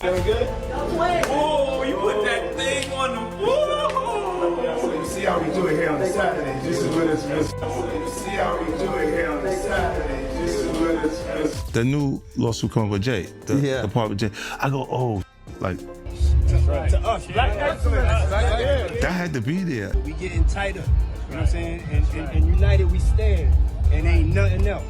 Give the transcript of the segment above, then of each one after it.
Feeling good? Oh, you put that thing on the wall. So you see how we do it here on the Saturday, just as well as Miss. You see how we do it here on the Saturday, just as well as Miss. The new lawsuit coming with Jay, the part with Jay. I go, oh, like. To us, black excellence. That had to be there. We getting tighter, you know what I'm saying? And united we stand, and ain't nothing else.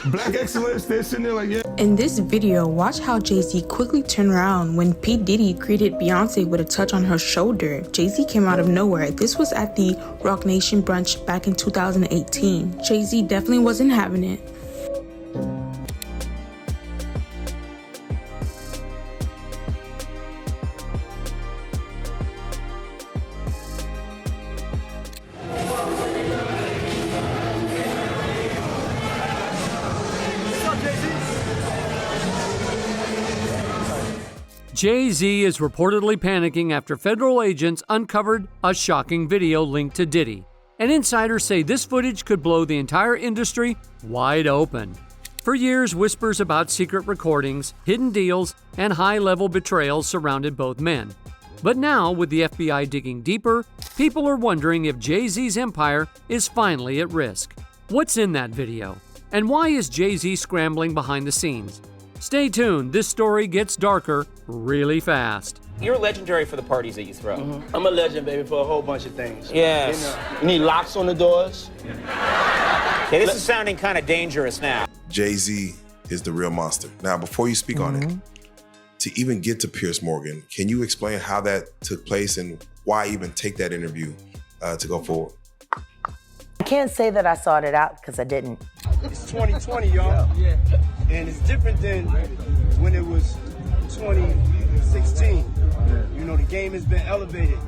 Black excellence, they're sitting there like, yeah. In this video, watch how Jay-Z quickly turned around when P. Diddy greeted Beyonce with a touch on her shoulder. Jay-Z came out of nowhere. This was at the Rock Nation brunch back in 2018. Jay-Z definitely wasn't having it. Jay-Z is reportedly panicking after federal agents uncovered a shocking video linked to Diddy. And insiders say this footage could blow the entire industry wide open. For years, whispers about secret recordings, hidden deals, and high-level betrayals surrounded both men. But now, with the FBI digging deeper, people are wondering if Jay-Z's empire is finally at risk. What's in that video? And why is Jay-Z scrambling behind the scenes? Stay tuned, this story gets darker really fast. You're legendary for the parties that you throw. I'm a legend, baby, for a whole bunch of things. Yes. You need locks on the doors. Okay, this is sounding kind of dangerous now. Jay-Z is the real monster. Now, before you speak on it, to even get to Piers Morgan, can you explain how that took place and why even take that interview to go forward? I can't say that I sought it out because I didn't. It's 2020, y'all. Yeah. And it's different than when it was 2016. You know, the game has been elevated.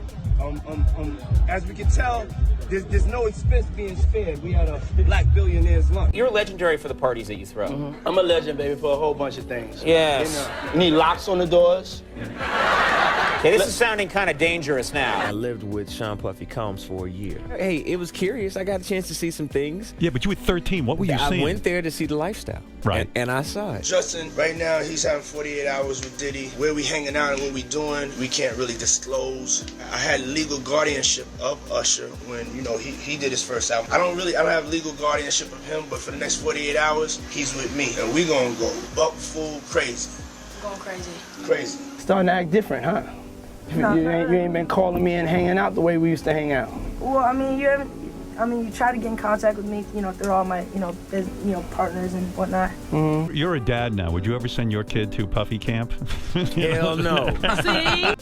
As we can tell, there's no expense being spared. We had a black billionaire's lunch. You're legendary for the parties that you throw. I'm a legend, baby, for a whole bunch of things. Yes. You need locks on the doors. Okay, this is sounding kind of dangerous now. I lived with Sean Puffy Combs for a year. Hey, it was curious. I got a chance to see some things. Yeah, but you were 13. What were you seeing? I went there to see the lifestyle. Right. And I saw it. Justin, right now he's having 48 hours with Diddy. Where we hanging out and what we doing, we can't really disclose. I had legal guardianship of Usher when, you know, he did his first album. I don't have legal guardianship of him, but for the next 48 hours, he's with me. And we gonna go buck full crazy. Going crazy. Crazy. Starting to act different, huh? You ain't been calling me and hanging out the way we used to hang out. Well, I mean, you try to get in contact with me, you know, through all my, partners and whatnot. You're a dad now. Would you ever send your kid to Puffy camp? Hell no.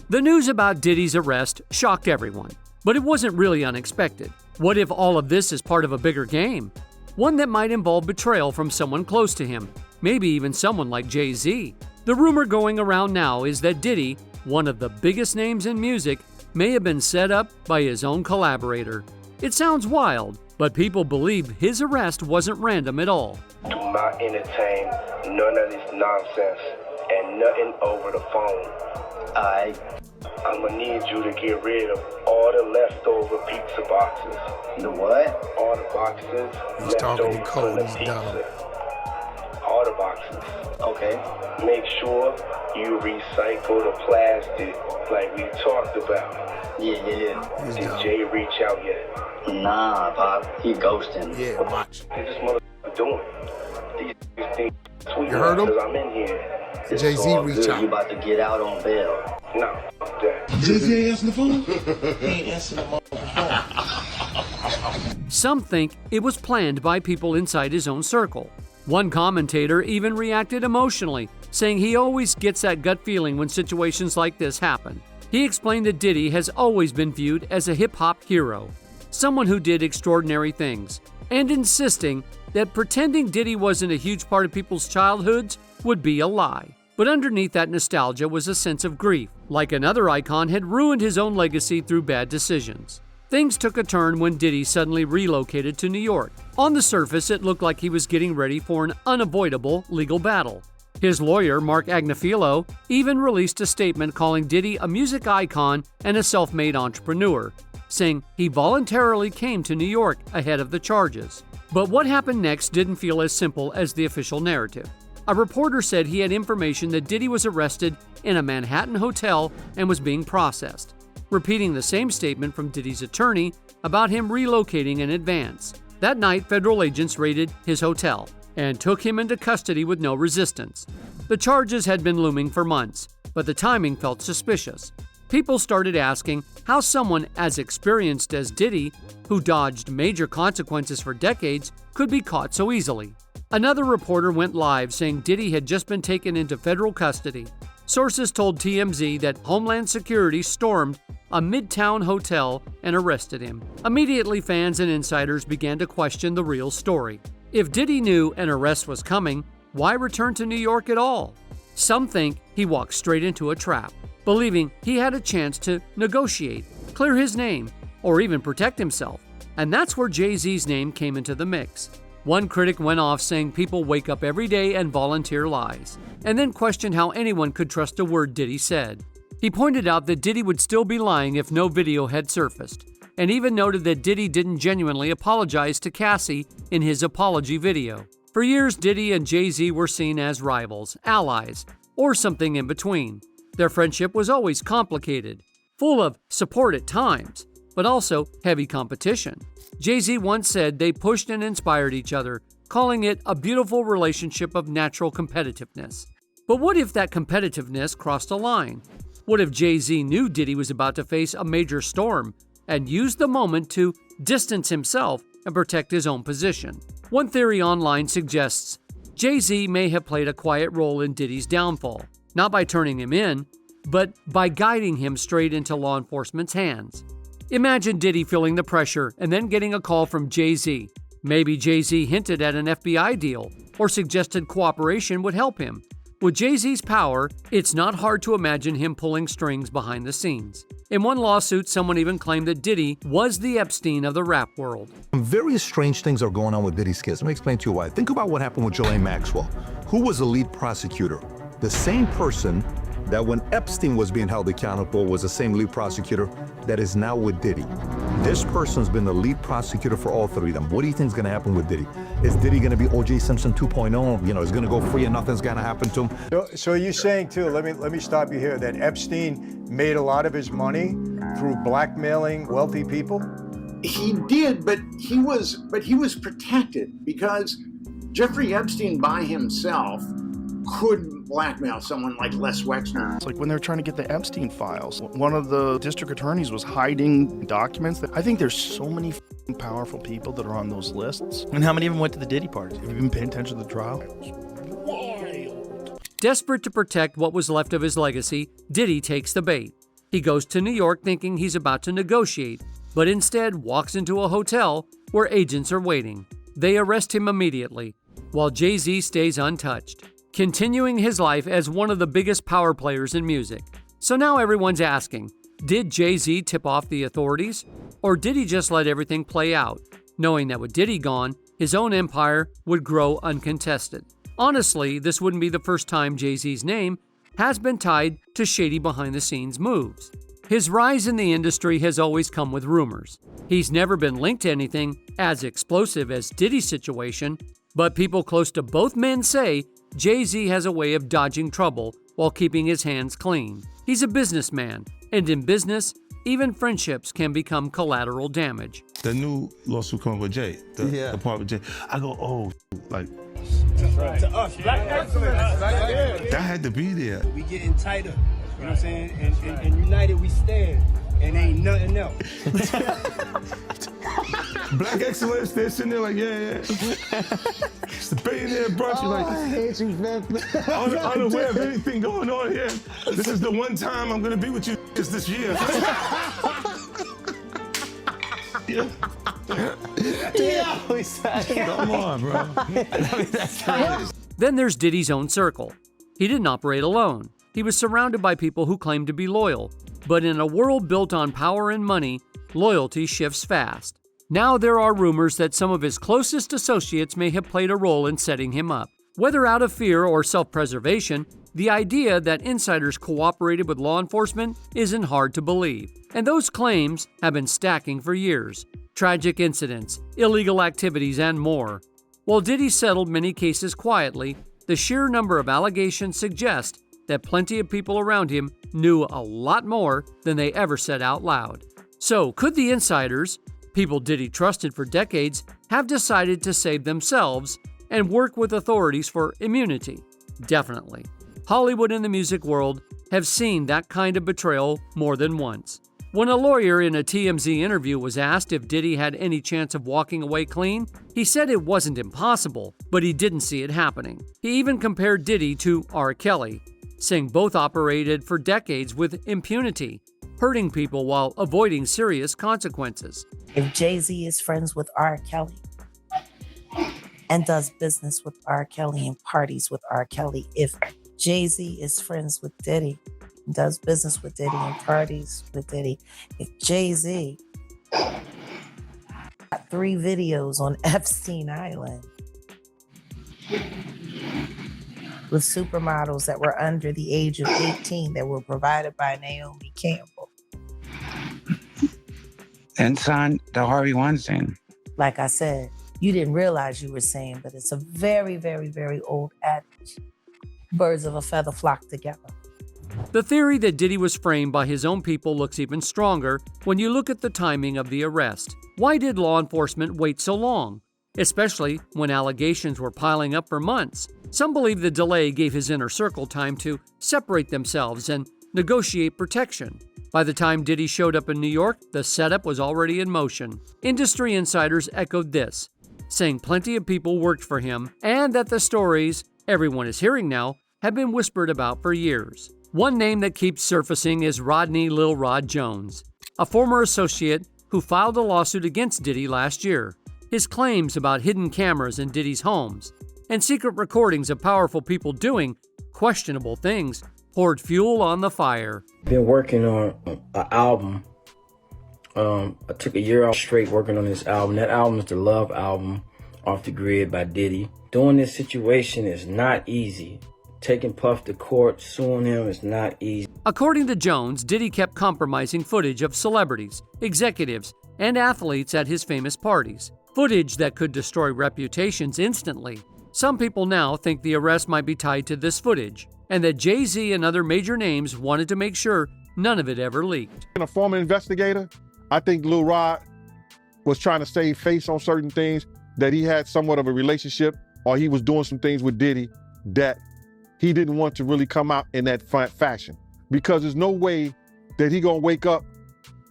The news about Diddy's arrest shocked everyone, but it wasn't really unexpected. What if all of this is part of a bigger game? One that might involve betrayal from someone close to him, maybe even someone like Jay-Z. The rumor going around now is that Diddy, one of the biggest names in music, may have been set up by his own collaborator. It sounds wild, but people believe his arrest wasn't random at all. Do not entertain none of this nonsense and nothing over the phone. I'm gonna need you to get rid of all the leftover pizza boxes. The what? All the boxes left over from the pizza. All the boxes. Okay. Make sure you recycle the plastic like we talked about. Yeah. Did Jay reach out yet? Nah, Pop. He ghosting. Yeah, watch. What this motherfucker doing? These things sweet you heard him? because I'm in here. Jay-Z reach out. You about to get out on bail. No, fuck that. Jay-Z ain't answering the phone? He ain't answering the phone. Some think it was planned by people inside his own circle. One commentator even reacted emotionally, saying he always gets that gut feeling when situations like this happen. He explained that Diddy has always been viewed as a hip-hop hero, someone who did extraordinary things, and insisting that pretending Diddy wasn't a huge part of people's childhoods would be a lie. But underneath that nostalgia was a sense of grief, like another icon had ruined his own legacy through bad decisions. Things took a turn when Diddy suddenly relocated to New York. On the surface, it looked like he was getting ready for an unavoidable legal battle. His lawyer, Mark Agnifilo, even released a statement calling Diddy a music icon and a self-made entrepreneur, saying he voluntarily came to New York ahead of the charges. But what happened next didn't feel as simple as the official narrative. A reporter said he had information that Diddy was arrested in a Manhattan hotel and was being processed, repeating the same statement from Diddy's attorney about him relocating in advance. That night, federal agents raided his hotel and took him into custody with no resistance. The charges had been looming for months, but the timing felt suspicious. People started asking how someone as experienced as Diddy, who dodged major consequences for decades, could be caught so easily. Another reporter went live saying Diddy had just been taken into federal custody. Sources told TMZ that Homeland Security stormed a Midtown hotel and arrested him. Immediately, fans and insiders began to question the real story. If Diddy knew an arrest was coming, why return to New York at all? Some think he walked straight into a trap, believing he had a chance to negotiate, clear his name, or even protect himself. And that's where Jay-Z's name came into the mix. One critic went off saying people wake up every day and volunteer lies, and then questioned how anyone could trust a word Diddy said. He pointed out that Diddy would still be lying if no video had surfaced, and even noted that Diddy didn't genuinely apologize to Cassie in his apology video. For years, Diddy and Jay-Z were seen as rivals, allies, or something in between. Their friendship was always complicated, full of support at times, but also heavy competition. Jay-Z once said they pushed and inspired each other, calling it a beautiful relationship of natural competitiveness. But what if that competitiveness crossed a line? What if Jay-Z knew Diddy was about to face a major storm and used the moment to distance himself and protect his own position? One theory online suggests Jay-Z may have played a quiet role in Diddy's downfall, not by turning him in, but by guiding him straight into law enforcement's hands. Imagine Diddy feeling the pressure and then getting a call from Jay-Z. Maybe Jay-Z hinted at an FBI deal or suggested cooperation would help him. With Jay-Z's power, it's not hard to imagine him pulling strings behind the scenes. In one lawsuit, someone even claimed that Diddy was the Epstein of the rap world. Very strange things are going on with Diddy's kids. Let me explain to you why. Think about what happened with Ghislaine Maxwell. Who was the lead prosecutor? The same person that when Epstein was being held accountable was the same lead prosecutor that is now with Diddy. This person's been the lead prosecutor for all three of them. What do you think is going to happen with Diddy? Is Diddy going to be O.J. Simpson 2.0? You know, he's going to go free and nothing's going to happen to him? So you're saying too, let me stop you here, that Epstein made a lot of his money through blackmailing wealthy people? He did, but he was protected because Jeffrey Epstein by himself couldn't blackmail someone like Les Wexner. It's like when they're trying to get the Epstein files, one of the district attorneys was hiding documents. I think there's so many powerful people that are on those lists. And how many of them went to the Diddy parties? Have you been paying attention to the trial? Desperate to protect what was left of his legacy, Diddy takes the bait. He goes to New York thinking he's about to negotiate, but instead walks into a hotel where agents are waiting. They arrest him immediately, while Jay-Z stays untouched, continuing his life as one of the biggest power players in music. So now everyone's asking, did Jay-Z tip off the authorities? Or did he just let everything play out, knowing that with Diddy gone, his own empire would grow uncontested? Honestly, this wouldn't be the first time Jay-Z's name has been tied to shady behind-the-scenes moves. His rise in the industry has always come with rumors. He's never been linked to anything as explosive as Diddy's situation, but people close to both men say Jay-Z has a way of dodging trouble while keeping his hands clean. He's a businessman, and in business, even friendships can become collateral damage. The new lawsuit coming with Jay, the part with Jay, I go, oh, like, To us, black excellence. that had to be there. We getting tighter, you know what I'm saying? And united we stand, and ain't nothing else. Black excellence, they're sitting there like, yeah. It's the billionaire brunch. You're like, I hate you, man. unaware of anything going on here. This is the one time I'm gonna be with you this year. Come on, bro. Then there's Diddy's own circle. He didn't operate alone. He was surrounded by people who claimed to be loyal. But in a world built on power and money, loyalty shifts fast. Now there are rumors that some of his closest associates may have played a role in setting him up. Whether out of fear or self-preservation, the idea that insiders cooperated with law enforcement isn't hard to believe. And those claims have been stacking for years. Tragic incidents, illegal activities, and more. While Diddy settled many cases quietly, the sheer number of allegations suggest that plenty of people around him knew a lot more than they ever said out loud. So, could the insiders, people Diddy trusted for decades, have decided to save themselves and work with authorities for immunity? Definitely. Hollywood and the music world have seen that kind of betrayal more than once. When a lawyer in a TMZ interview was asked if Diddy had any chance of walking away clean, he said it wasn't impossible, but he didn't see it happening. He even compared Diddy to R. Kelly, saying both operated for decades with impunity, hurting people while avoiding serious consequences. If Jay-Z is friends with R. Kelly and does business with R. Kelly and parties with R. Kelly, if Jay-Z is friends with Diddy, does business with Diddy and parties with Diddy, if Jay-Z got 3 videos on Epstein Island with supermodels that were under the age of 18 that were provided by Naomi Campbell. And signed the Harvey Weinstein. Like I said, you didn't realize you were saying, but it's a very, very, very old adage. Birds of a feather flock together. The theory that Diddy was framed by his own people looks even stronger when you look at the timing of the arrest. Why did law enforcement wait so long? Especially when allegations were piling up for months. Some believe the delay gave his inner circle time to separate themselves and negotiate protection. By the time Diddy showed up in New York, the setup was already in motion. Industry insiders echoed this, saying plenty of people worked for him and that the stories everyone is hearing now have been whispered about for years. One name that keeps surfacing is Rodney Lil Rod Jones, a former associate who filed a lawsuit against Diddy last year. His claims about hidden cameras in Diddy's homes and secret recordings of powerful people doing questionable things poured fuel on the fire. Been working on an album. I took a year off straight working on this album. That album is the Love album, Off the Grid by Diddy. Doing this situation is not easy. Taking Puff to court, suing him is not easy. According to Jones, Diddy kept compromising footage of celebrities, executives, and athletes at his famous parties. Footage that could destroy reputations instantly. Some people now think the arrest might be tied to this footage, and that Jay-Z and other major names wanted to make sure none of it ever leaked. A former investigator, I think Lil Rod was trying to save face on certain things, that he had somewhat of a relationship, or he was doing some things with Diddy that he didn't want to really come out in that fashion. Because there's no way that he gonna wake up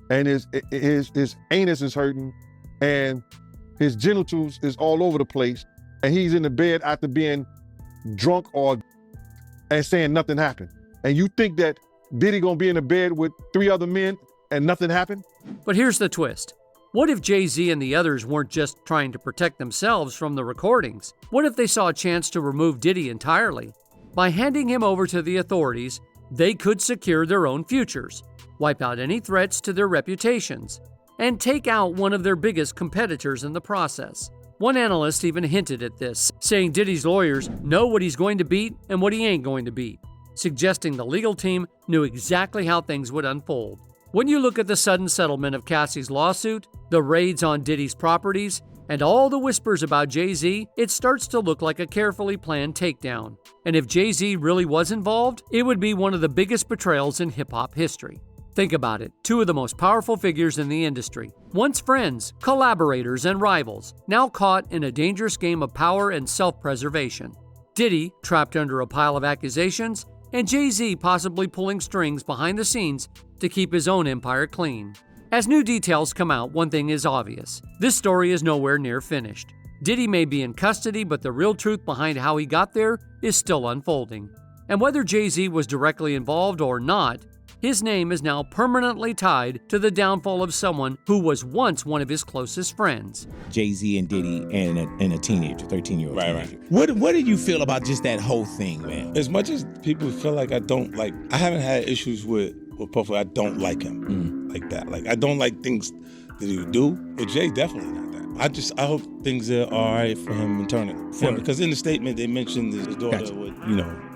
and his anus is hurting and his genitals is all over the place and he's in the bed after being drunk and saying nothing happened. And you think that Diddy gonna be in the bed with 3 other men and nothing happened? But here's the twist. What if Jay-Z and the others weren't just trying to protect themselves from the recordings? What if they saw a chance to remove Diddy entirely? By handing him over to the authorities, they could secure their own futures, wipe out any threats to their reputations, and take out one of their biggest competitors in the process. One analyst even hinted at this, saying Diddy's lawyers know what he's going to beat and what he ain't going to beat, suggesting the legal team knew exactly how things would unfold. When you look at the sudden settlement of Cassie's lawsuit, the raids on Diddy's properties, and all the whispers about Jay-Z, it starts to look like a carefully planned takedown. And if Jay-Z really was involved, it would be one of the biggest betrayals in hip-hop history. Think about it, 2 of the most powerful figures in the industry, once friends, collaborators, and rivals, now caught in a dangerous game of power and self-preservation. Diddy trapped under a pile of accusations, and Jay-Z possibly pulling strings behind the scenes to keep his own empire clean. As new details come out, one thing is obvious. This story is nowhere near finished. Diddy may be in custody, but the real truth behind how he got there is still unfolding. And whether Jay-Z was directly involved or not, his name is now permanently tied to the downfall of someone who was once one of his closest friends. Jay-Z and Diddy and a teenager, 13-year-old teenager. Right. What did you feel about just that whole thing, man? As much as people feel like I haven't had issues with Puffy. I don't like him like that. Like, I don't like things that he would do, but Jay definitely not that. I hope things are all right for him internally. Yeah, because in the statement they mentioned his daughter would,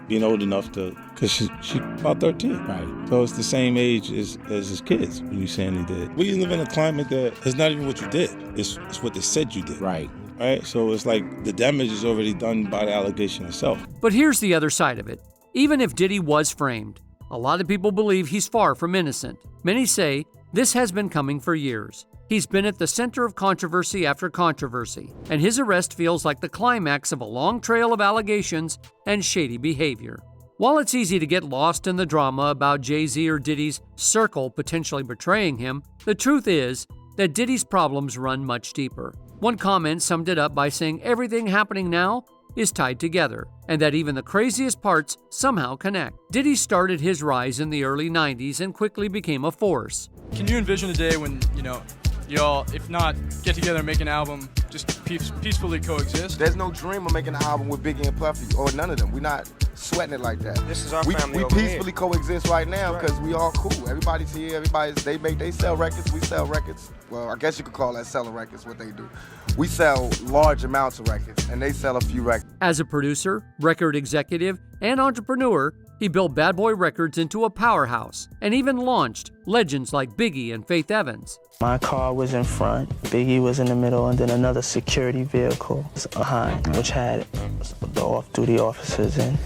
being old enough to, because she about 13. Right. So it's the same age as his kids when you're saying he did. We live in a climate that it's not even what you did. It's what they said you did. Right. right? So it's like the damage is already done by the allegation itself. But here's the other side of it. Even if Diddy was framed, a lot of people believe he's far from innocent. Many say this has been coming for years. He's been at the center of controversy after controversy, and his arrest feels like the climax of a long trail of allegations and shady behavior. While it's easy to get lost in the drama about Jay-Z or Diddy's circle potentially betraying him, the truth is that Diddy's problems run much deeper. One comment summed it up by saying everything happening now is tied together, and that even the craziest parts somehow connect. Diddy started his rise in the early 90s and quickly became a force. Can you envision a day when, y'all, if not get together and make an album, just peacefully coexist? There's no dream of making an album with Biggie and Puffy, or none of them. We're not sweating it like that. This is our we family. We peacefully coexist right now because we all cool. Everybody's here. They sell records. We sell records. Well, I guess you could call that selling records. What they do, we sell large amounts of records, and they sell a few records. As a producer, record executive, and entrepreneur, he built Bad Boy Records into a powerhouse and even launched legends like Biggie and Faith Evans. My car was in front, Biggie was in the middle, and then another security vehicle was behind, which had the off-duty officers in.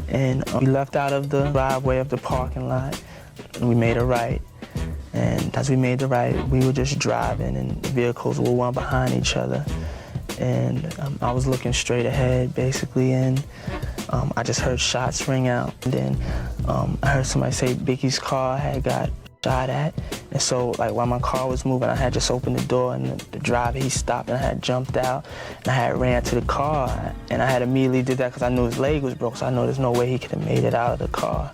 And we left out of the driveway of the parking lot, and we made a right. And as we made the right, we were just driving, and the vehicles were one behind each other. And I was looking straight ahead, basically, and I just heard shots ring out. And then I heard somebody say Biggie's car had got shot at. And so, like, while my car was moving, I had just opened the door, and the driver, he stopped, and I had jumped out, and I had ran to the car. And I had immediately did that because I knew his leg was broke, so I know there's no way he could have made it out of the car.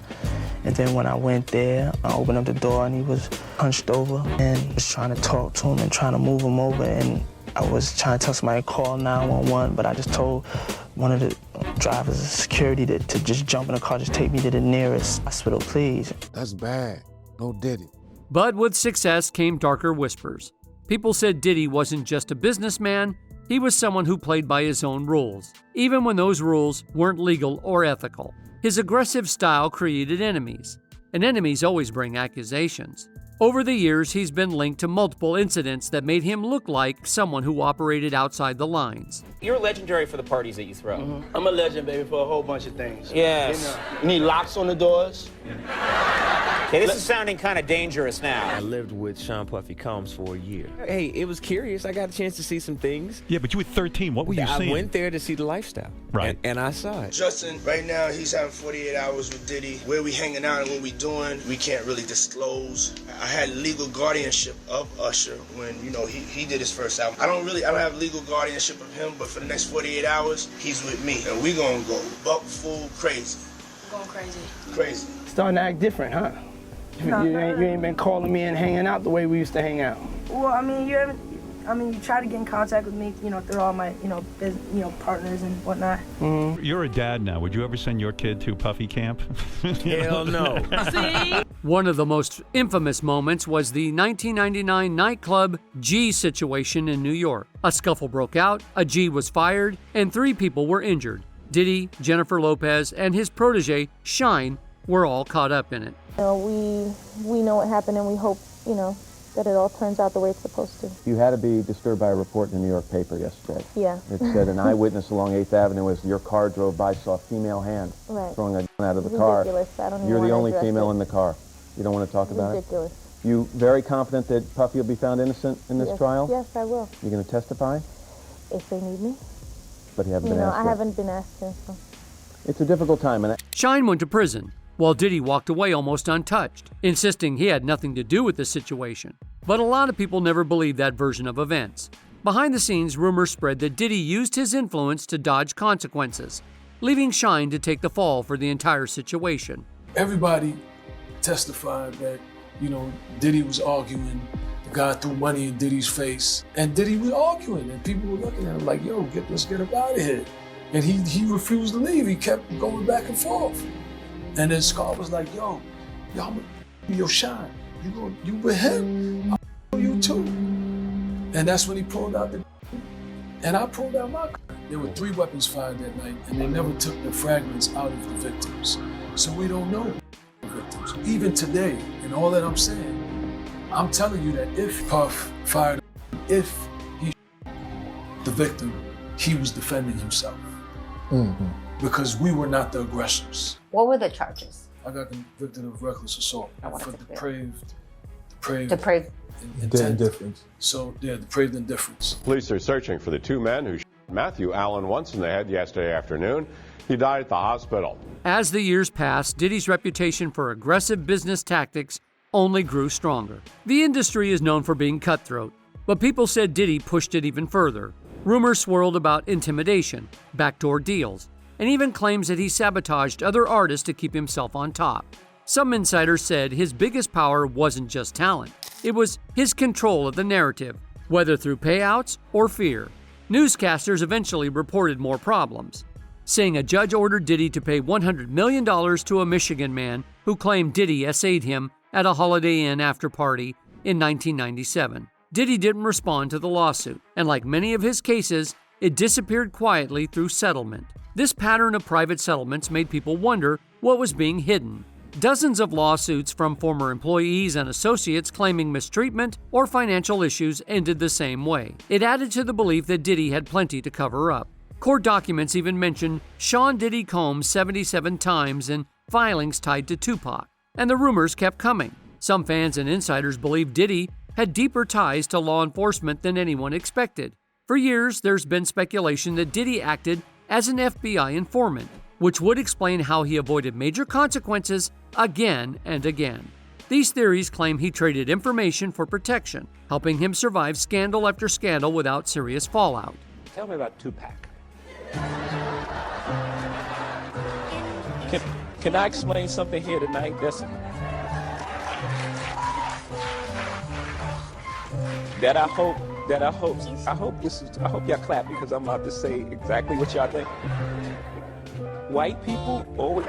And then when I went there, I opened up the door, and he was hunched over, and was trying to talk to him and trying to move him over. And I was trying to tell somebody to call 911, but I just told one of the drivers of security to just jump in the car, just take me to the nearest hospital, please. That's bad. No Diddy. But with success came darker whispers. People said Diddy wasn't just a businessman, he was someone who played by his own rules, even when those rules weren't legal or ethical. His aggressive style created enemies, and enemies always bring accusations. Over the years, he's been linked to multiple incidents that made him look like someone who operated outside the lines. You're legendary for the parties that you throw. I'm a legend, baby, for a whole bunch of things. Yes. You need locks on the doors? Okay, this is sounding kind of dangerous now. I lived with Sean Puffy Combs for a year. Hey, it was curious. I got a chance to see some things. Yeah, but you were 13. What were you seeing? I went there to see the lifestyle. Right. And I saw it. Justin, right now, he's having 48 hours with Diddy. Where we hanging out and what we doing, we can't really disclose. I had legal guardianship of Usher when, he did his first album. I don't have legal guardianship of him, but for the next 48 hours, he's with me. And we gonna go buck full crazy. Going crazy. Crazy. Starting to act different, huh? You ain't been calling me and hanging out the way we used to hang out. Well, I mean, you try to get in contact with me, through all my, partners and whatnot. Mm-hmm. You're a dad now. Would you ever send your kid to Puffy camp? Hell no. See? One of the most infamous moments was the 1999 nightclub G situation in New York. A scuffle broke out, a G was fired, and 3 people were injured. Diddy, Jennifer Lopez, and his protege, Shyne, were all caught up in it. We know what happened, and we hope, that it all turns out the way it's supposed to. You had to be disturbed by a report in the New York paper yesterday. Yeah. It said an eyewitness along 8th Avenue as your car drove by saw a female hand throwing a gun out of the car. Ridiculous. I don't even You're the only address female it. in the car. You don't want to talk about Ridiculous. it? You very confident that Puffy will be found innocent in this trial? Yes, I will. You're going to testify? If they need me. But you haven't been asked I yet. haven't been asked yet, so. It's a difficult time. And Shyne went to prison, while Diddy walked away almost untouched, insisting he had nothing to do with the situation. But a lot of people never believed that version of events. Behind the scenes, rumors spread that Diddy used his influence to dodge consequences, leaving Shyne to take the fall for the entire situation. Everybody testified that, Diddy was arguing. The guy threw money in Diddy's face, and Diddy was arguing, and people were looking at him like, yo, let's get him out of here. And he refused to leave. He kept going back and forth. And then Scar was like, yo, Shyne, you with him? I'll you too. And that's when he pulled out and I pulled out my gun. There were 3 weapons fired that night, and they never took the fragments out of the victims. So we don't know the victims. Even today, and all that I'm saying, I'm telling you that if Puff fired, if he the victim, he was defending himself. Because we were not the aggressors. What were the charges? I got convicted of reckless assault for depraved indifference. So, yeah, depraved indifference. Police are searching for the two men who shot Matthew Allen once in the head yesterday afternoon. He died at the hospital. As the years passed, Diddy's reputation for aggressive business tactics only grew stronger. The industry is known for being cutthroat, but people said Diddy pushed it even further. Rumors swirled about intimidation, backdoor deals, and even claims that he sabotaged other artists to keep himself on top. Some insiders said his biggest power wasn't just talent. It was his control of the narrative, whether through payouts or fear. Newscasters eventually reported more problems, saying a judge ordered Diddy to pay $100 million to a Michigan man who claimed Diddy essayed him at a Holiday Inn after party in 1997. Diddy didn't respond to the lawsuit, and like many of his cases, it disappeared quietly through settlement. This pattern of private settlements made people wonder what was being hidden. Dozens of lawsuits from former employees and associates claiming mistreatment or financial issues ended the same way. It added to the belief that Diddy had plenty to cover up. Court documents even mention Sean Diddy Combs 77 times in filings tied to Tupac, and the rumors kept coming. Some fans and insiders believe Diddy had deeper ties to law enforcement than anyone expected. For years, there's been speculation that Diddy acted as an FBI informant, which would explain how he avoided major consequences again and again. These theories claim he traded information for protection, helping him survive scandal after scandal without serious fallout. Tell me about Tupac. Can I explain something here tonight? I hope y'all clap because I'm about to say exactly what y'all think. White people always,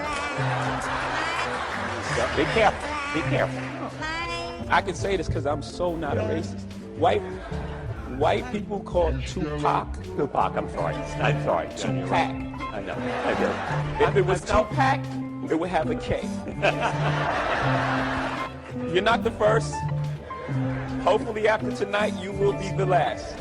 be careful. I can say this because I'm so not a racist. White people call Tupac. I'm sorry. Tupac. I know. If it was Tupac, it would have a K. You're not the first. Hopefully after tonight, you will be the last.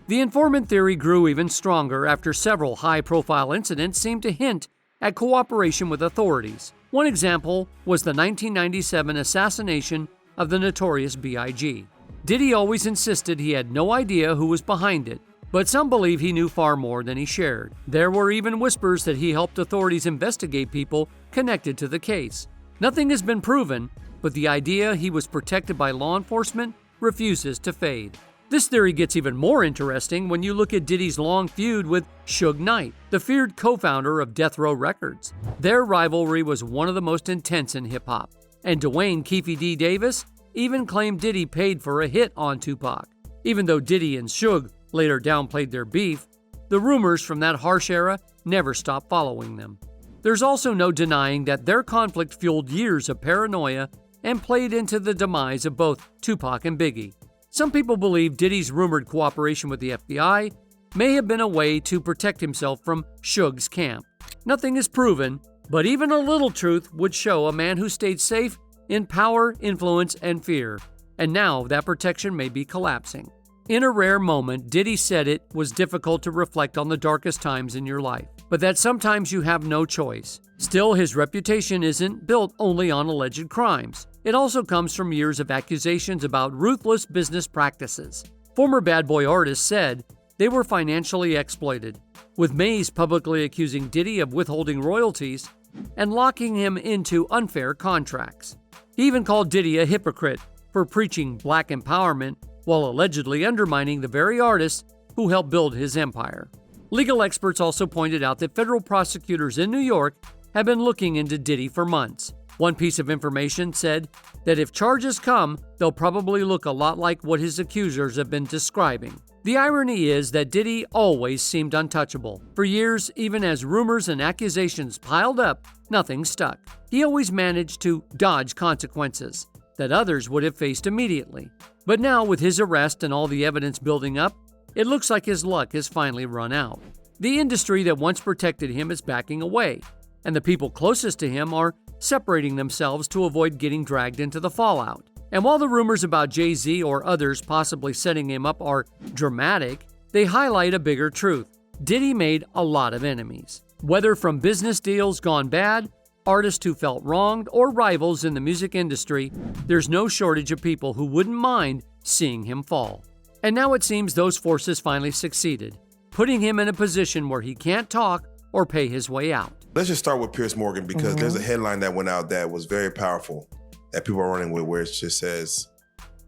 The informant theory grew even stronger after several high-profile incidents seemed to hint at cooperation with authorities. One example was the 1997 assassination of the notorious B.I.G. Diddy always insisted he had no idea who was behind it, but some believe he knew far more than he shared. There were even whispers that he helped authorities investigate people connected to the case. Nothing has been proven, but the idea he was protected by law enforcement refuses to fade. This theory gets even more interesting when you look at Diddy's long feud with Suge Knight, the feared co-founder of Death Row Records. Their rivalry was one of the most intense in hip-hop, and Dwayne "Keefy D" Davis even claimed Diddy paid for a hit on Tupac. Even though Diddy and Suge later downplayed their beef, the rumors from that harsh era never stopped following them. There's also no denying that their conflict fueled years of paranoia and played into the demise of both Tupac and Biggie. Some people believe Diddy's rumored cooperation with the FBI may have been a way to protect himself from Suge's camp. Nothing is proven, but even a little truth would show a man who stayed safe in power, influence, and fear, and now that protection may be collapsing. In a rare moment, Diddy said it was difficult to reflect on the darkest times in your life, but that sometimes you have no choice. Still, his reputation isn't built only on alleged crimes. It also comes from years of accusations about ruthless business practices. Former Bad Boy artists said they were financially exploited, with Maze publicly accusing Diddy of withholding royalties and locking him into unfair contracts. He even called Diddy a hypocrite for preaching black empowerment while allegedly undermining the very artists who helped build his empire. Legal experts also pointed out that federal prosecutors in New York have been looking into Diddy for months. One piece of information said that if charges come, they'll probably look a lot like what his accusers have been describing. The irony is that Diddy always seemed untouchable. For years, even as rumors and accusations piled up, nothing stuck. He always managed to dodge consequences that others would have faced immediately. But now, with his arrest and all the evidence building up, it looks like his luck has finally run out. The industry that once protected him is backing away, and the people closest to him are separating themselves to avoid getting dragged into the fallout. And while the rumors about Jay-Z or others possibly setting him up are dramatic, they highlight a bigger truth. Diddy made a lot of enemies. Whether from business deals gone bad, artists who felt wronged, or rivals in the music industry, there's no shortage of people who wouldn't mind seeing him fall. And now it seems those forces finally succeeded, putting him in a position where he can't talk or pay his way out. Let's just start with Piers Morgan, because there's a headline that went out that was very powerful that people are running with, where it just says,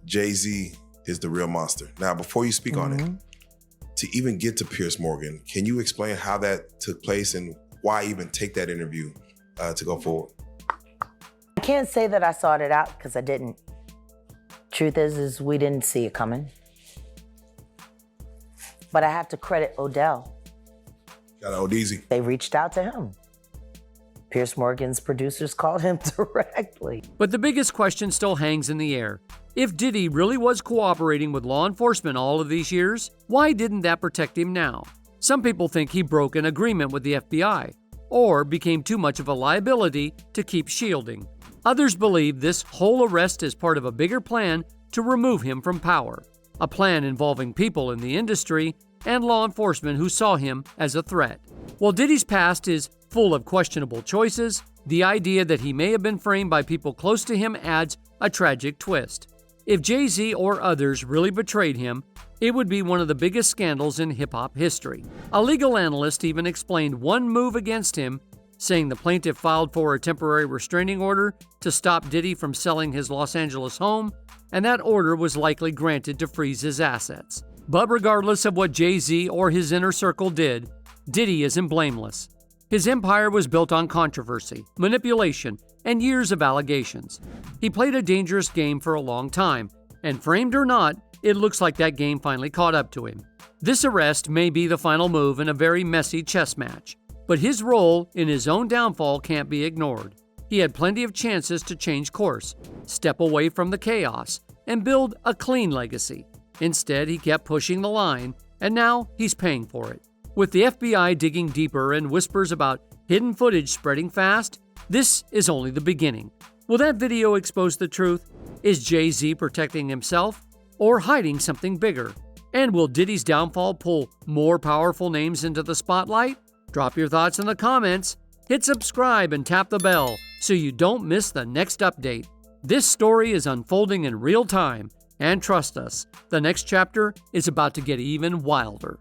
Jay-Z is the real monster. Now, before you speak on it, to even get to Piers Morgan, can you explain how that took place and why even take that interview to go forward? I can't say that I sought it out, because I didn't. Truth is we didn't see it coming. But I have to credit Odell. Got Odeezy. They reached out to him. Piers Morgan's producers called him directly. But the biggest question still hangs in the air. If Diddy really was cooperating with law enforcement all of these years, why didn't that protect him now? Some people think he broke an agreement with the FBI, or became too much of a liability to keep shielding. Others believe this whole arrest is part of a bigger plan to remove him from power, a plan involving people in the industry and law enforcement who saw him as a threat. While Diddy's past is full of questionable choices, the idea that he may have been framed by people close to him adds a tragic twist. If Jay-Z or others really betrayed him, it would be one of the biggest scandals in hip-hop history. A legal analyst even explained one move against him, saying the plaintiff filed for a temporary restraining order to stop Diddy from selling his Los Angeles home, and that order was likely granted to freeze his assets. But regardless of what Jay-Z or his inner circle did, Diddy isn't blameless. His empire was built on controversy, manipulation, and years of allegations. He played a dangerous game for a long time, and framed or not, it looks like that game finally caught up to him. This arrest may be the final move in a very messy chess match, but his role in his own downfall can't be ignored. He had plenty of chances to change course, step away from the chaos, and build a clean legacy. Instead, he kept pushing the line, and now he's paying for it. With the FBI digging deeper and whispers about hidden footage spreading fast, this is only the beginning. Will that video expose the truth? Is Jay-Z protecting himself or hiding something bigger? And will Diddy's downfall pull more powerful names into the spotlight? Drop your thoughts in the comments, hit subscribe, and tap the bell so you don't miss the next update. This story is unfolding in real time, and trust us, the next chapter is about to get even wilder.